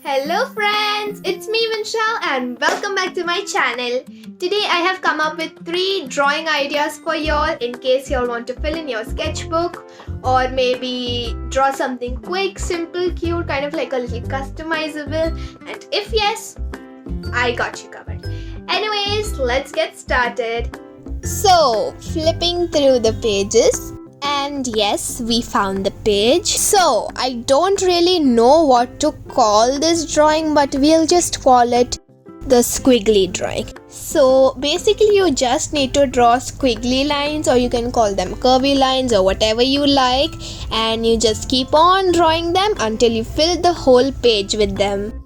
Hello friends, it's me Vinshal and welcome back to my channel. Today I have come up with 3 drawing ideas for y'all in case y'all want to fill in your sketchbook or maybe draw something quick, simple, cute, kind of like a little customizable, and if yes, I got you covered. Anyways, let's get started. So, flipping through the pages. And yes, we found the page. So, I don't really know what to call this drawing, but we'll just call it the squiggly drawing. So, basically you just need to draw squiggly lines, or you can call them curvy lines or whatever you like, and you just keep on drawing them until you fill the whole page with them.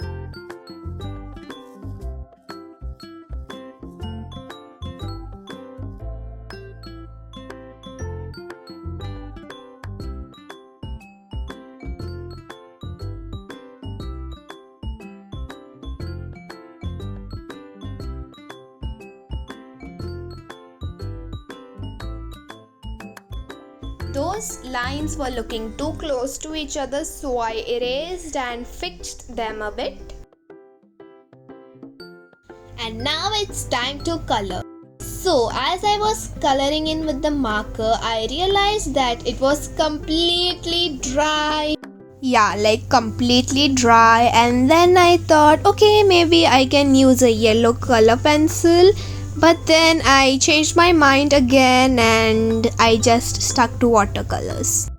Those lines were looking too close to each other, so I erased and fixed them a bit. And now it's time to color. So as I was coloring in with the marker, I realized that it was completely dry. Yeah, like completely dry. And then I thought, okay, maybe I can use a yellow color pencil. But then I changed my mind again and I just stuck to watercolors.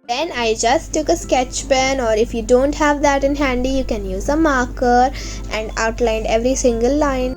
Then I just took a sketch pen, or if you don't have that in handy, you can use a marker, and outlined every single line.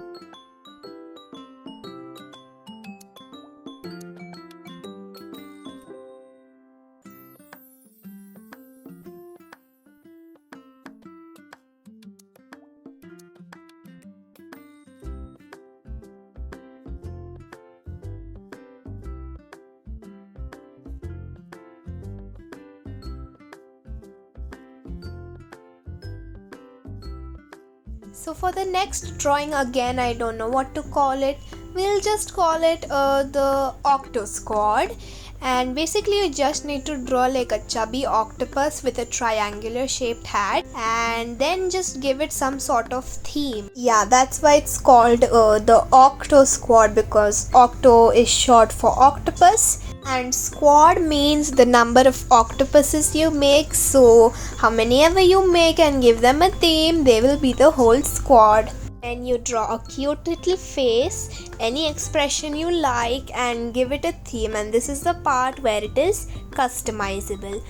So for the next drawing, again I don't know what to call it. We'll just call it the Octo Squad. And basically you just need to draw like a chubby octopus with a triangular shaped hat, and then just give it some sort of theme. Yeah, that's why it's called the Octo Squad, because octo is short for octopus and squad means the number of octopuses you make. So how many ever you make and give them a theme, they will be the whole squad. And you draw a cute little face, any expression you like, and give it a theme. And this is the part where it is customizable.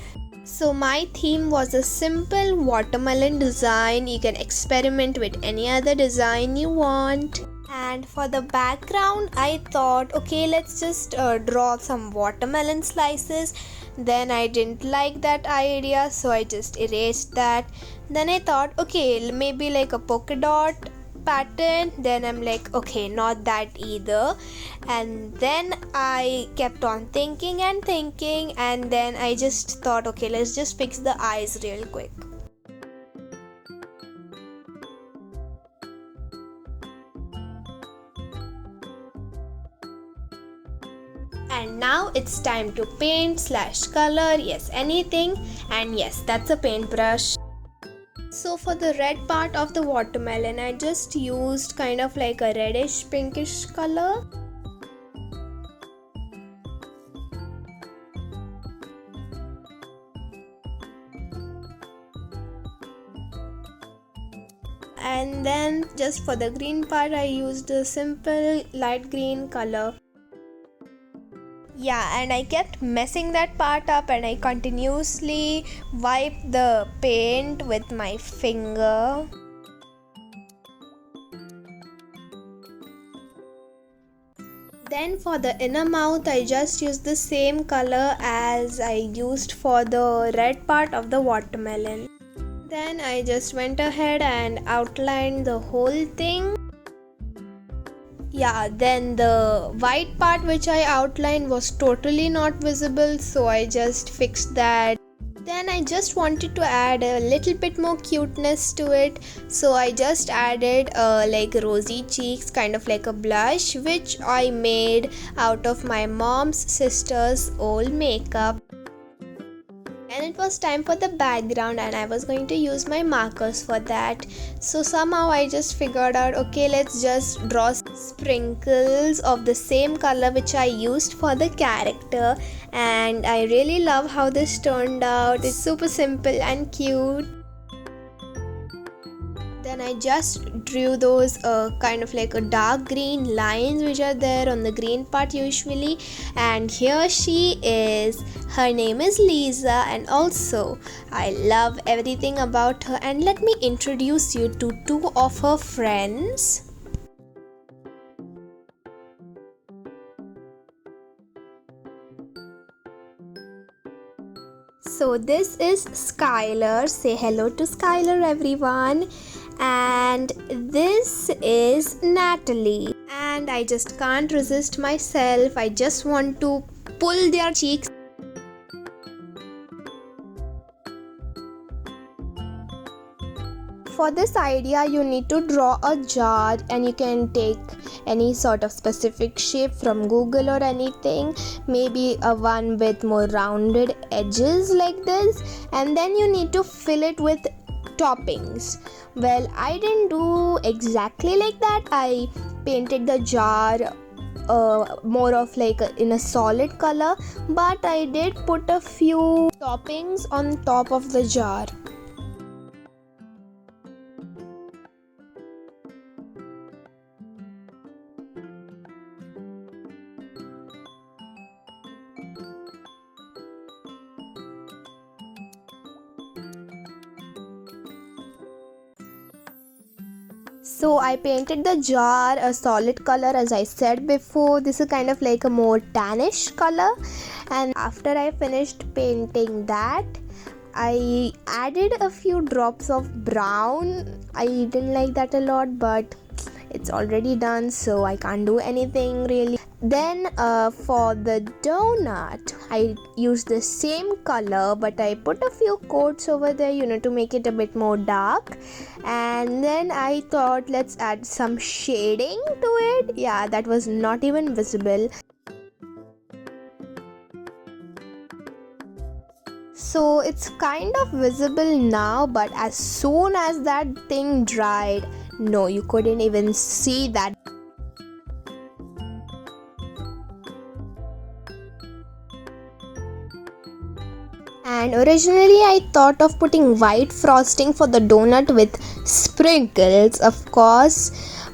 So my theme was a simple watermelon design. You can experiment with any other design you want. And for the background, I thought, okay, let's just draw some watermelon slices. Then I didn't like that idea, so I just erased that. Then I thought, okay, maybe like a polka dot pattern. Then I'm like, okay, not that either. And then I kept on thinking and thinking, and then I just thought, okay, let's just fix the eyes real quick. And now it's time to paint / color, yes, anything. And yes, that's a paintbrush. So for the red part of the watermelon, I just used kind of like a reddish pinkish color. And then just for the green part, I used a simple light green color. Yeah, and I kept messing that part up, and I continuously wiped the paint with my finger. Then for the inner mouth, I just used the same color as I used for the red part of the watermelon. Then I just went ahead and outlined the whole thing. Yeah, then the white part which I outlined was totally not visible, so I just fixed that. Then I just wanted to add a little bit more cuteness to it, so I just added like rosy cheeks, kind of like a blush, which I made out of my mom's sister's old makeup. And it was time for the background, and I was going to use my markers for that. So somehow I just figured out, okay, let's just draw sprinkles of the same color which I used for the character. And I really love how this turned out. It's super simple and cute. Then I just drew those kind of like a dark green lines which are there on the green part usually. And here she is. Her name is Lisa, and also I love everything about her. And let me introduce you to two of her friends. So this is Skylar. Say hello to Skylar, everyone. And this is Natalie. And I just can't resist myself. I just want to pull their cheeks. For this idea, you need to draw a jar, and you can take any sort of specific shape from Google or anything, maybe a one with more rounded edges like this, and then you need to fill it with toppings. Well, I didn't do exactly like that. I painted the jar more of like in a solid color, but I did put a few toppings on top of the jar. So I painted the jar a solid color, as I said before. This is kind of like a more tannish color. And after I finished painting that, I added a few drops of brown. I didn't like that a lot, but it's already done, so I can't do anything really. Then for the donut, I used the same color, but I put a few coats over there, to make it a bit more dark. And then I thought, let's add some shading to it. Yeah, that was not even visible. So it's kind of visible now, but as soon as that thing dried, no, you couldn't even see that. And originally I thought of putting white frosting for the donut with sprinkles, of course.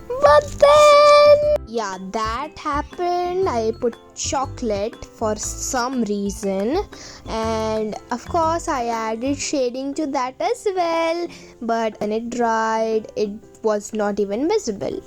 But then, yeah, that happened. I put chocolate for some reason. And of course I added shading to that as well. But when it dried, it was not even visible.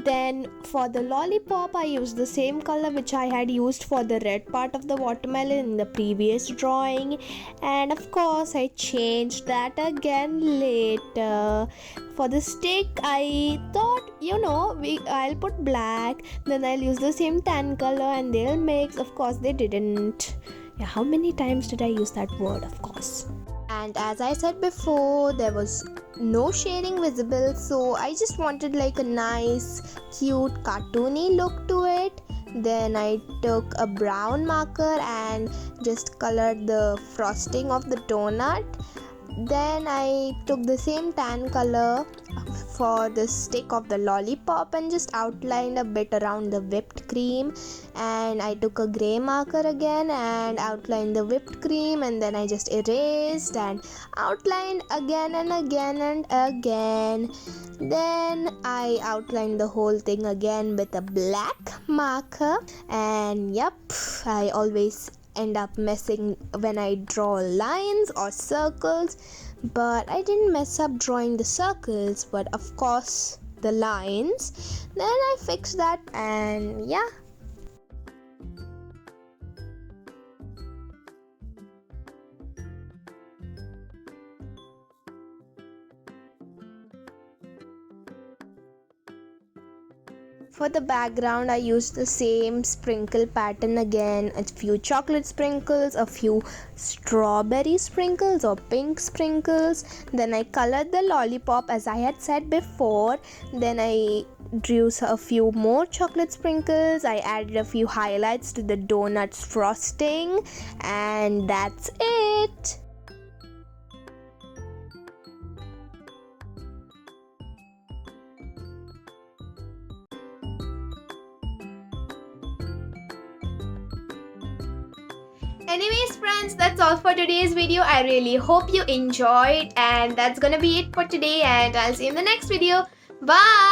Then for the lollipop, I used the same color which I had used for the red part of the watermelon in the previous drawing. And of course I changed that again later. For the stick, I thought, I'll put black, then I'll use the same tan color and they'll mix. Of course they didn't. Yeah, how many times did I use that word? Of course. And as I said before, there was no shading visible, so I just wanted like a nice, cute, cartoony look to it. Then I took a brown marker and just colored the frosting of the donut. Then I took the same tan color for the stick of the lollipop and just outlined a bit around the whipped cream. And I took a grey marker again and outlined the whipped cream, and then I just erased and outlined again and again and again. Then I outlined the whole thing again with a black marker. And yep, I always end up messing when I draw lines or circles, but I didn't mess up drawing the circles, but of course the lines. Then I fixed that, and yeah. For the background, I used the same sprinkle pattern again. A few chocolate sprinkles, a few strawberry sprinkles or pink sprinkles. Then I colored the lollipop as I had said before. Then I drew a few more chocolate sprinkles. I added a few highlights to the donuts frosting. And that's it. Anyways friends, that's all for today's video. I really hope you enjoyed, and that's gonna be it for today, and I'll see you in the next video. Bye.